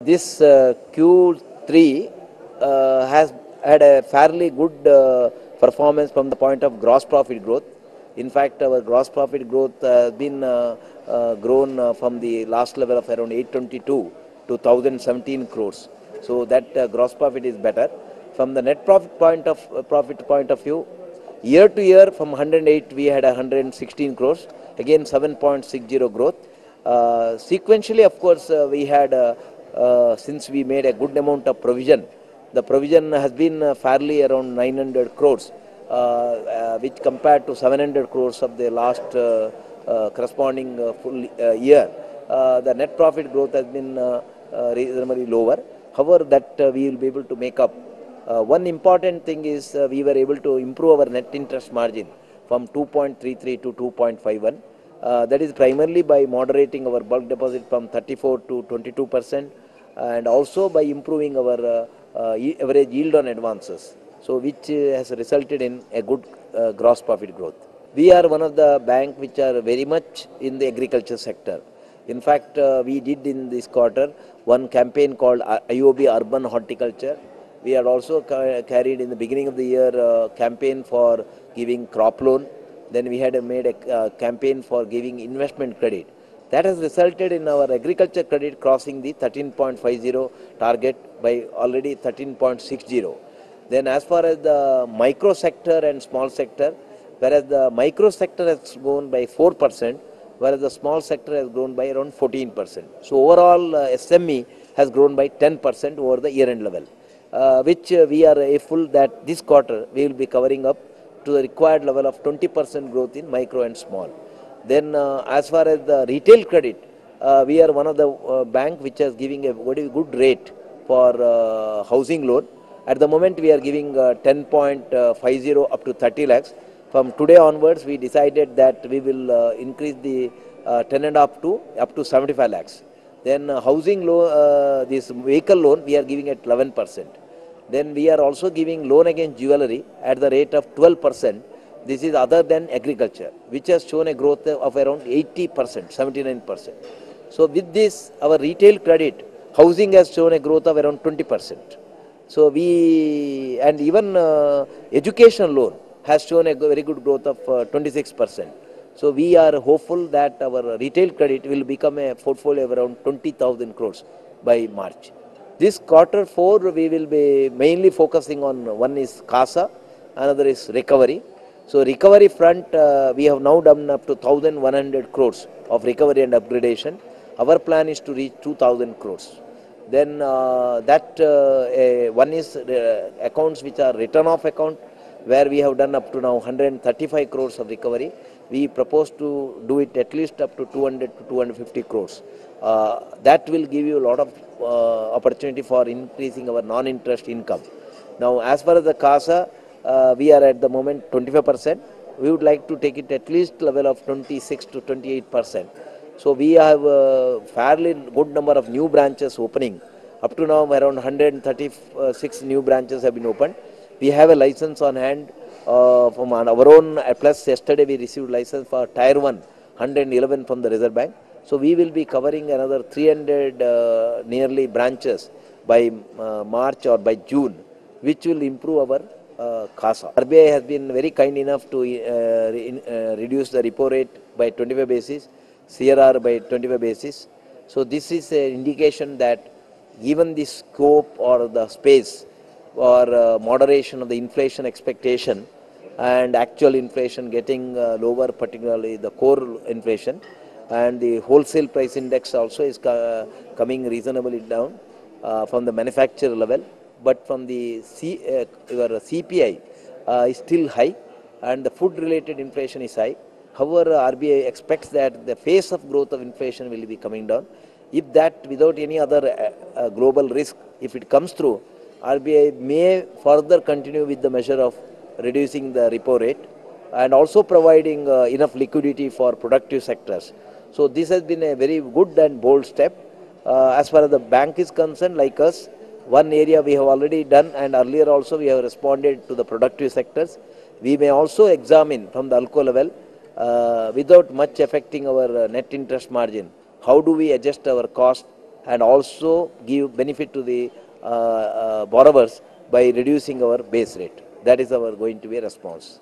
This Q3 has had a fairly good performance from the point of gross profit growth. In fact, our gross profit growth has been grown from the last level of around 822 to 1017 crores. So that gross profit is better. From the net profit point of view, year to year from 108 we had 116 crores, again 7.60 growth. Sequentially, of course, we had since we made a good amount of provision. The provision has been fairly around 900 crores, which compared to 700 crores of the last corresponding full year. The net profit growth has been reasonably lower. However, that we will be able to make up. One important thing is we were able to improve our net interest margin from 2.33 to 2.51. That is primarily by moderating our bulk deposit from 34 to 22%, and also by improving our average yield on advances, so which has resulted in a good gross profit growth. We are one of the banks which are very much in the agriculture sector. In fact, we did in this quarter one campaign called IOB Urban Horticulture. We had also carried in the beginning of the year campaign for giving crop loan. Then we had made a campaign for giving investment credit. That has resulted in our agriculture credit crossing the 13.50 target by already 13.60. Then as far as the micro sector and small sector, whereas the micro sector has grown by 4%, whereas the small sector has grown by around 14%. So overall SME has grown by 10% over the year-end level, which we are hopeful that this quarter we will be covering up to the required level of 20% growth in micro and small. Then as far as the retail credit, we are one of the bank which is giving a very good rate for housing loan. At the moment we are giving 10.50 up to 30 lakhs. From today onwards we decided that we will increase the 10 and up to 75 lakhs. Then housing loan, this vehicle loan we are giving at 11%. Then we are also giving loan against jewelry at the rate of 12%. This is other than agriculture, which has shown a growth of around 80%, 79%. So with this, our retail credit, housing has shown a growth of around 20%. So we, and even education loan has shown a very good growth of 26%. So we are hopeful that our retail credit will become a portfolio of around 20,000 crores by March. This quarter 4 we will be mainly focusing on, one is CASA, another is recovery. So recovery front, we have now done up to 1,100 crores of recovery and upgradation. Our plan is to reach 2,000 crores. Then one is accounts which are written off account, where we have done up to now 135 crores of recovery. We propose to do it at least up to 200 to 250 crores. That will give you a lot of opportunity for increasing our non-interest income. Now, as far as the CASA, we are at the moment 25%. We would like to take it at least level of 26 to 28%. So we have a fairly good number of new branches opening. Up to now, around 136 new branches have been opened. We have a license on hand from our own, plus yesterday we received license for Tier 1, 111 from the Reserve Bank. So we will be covering another 300 nearly branches by March or by June, which will improve our CASA. RBI has been very kind enough to reduce the repo rate by 25 basis, CRR by 25 basis. So this is an indication that given the scope or the space or moderation of the inflation expectation and actual inflation getting lower, particularly the core inflation, and the wholesale price index also is coming reasonably down from the manufacturer level, but from the CPI is still high, and the food related inflation is high. However, RBI expects that the pace of growth of inflation will be coming down. If that, without any other global risk, if it comes through, RBI may further continue with the measure of reducing the repo rate and also providing enough liquidity for productive sectors. So this has been a very good and bold step. As far as the bank is concerned, like us, one area we have already done, and earlier also we have responded to the productive sectors. We may also examine from the ALCO level, without much affecting our net interest margin, how do we adjust our cost and also give benefit to the borrowers by reducing our base rate. That is our going to be a response.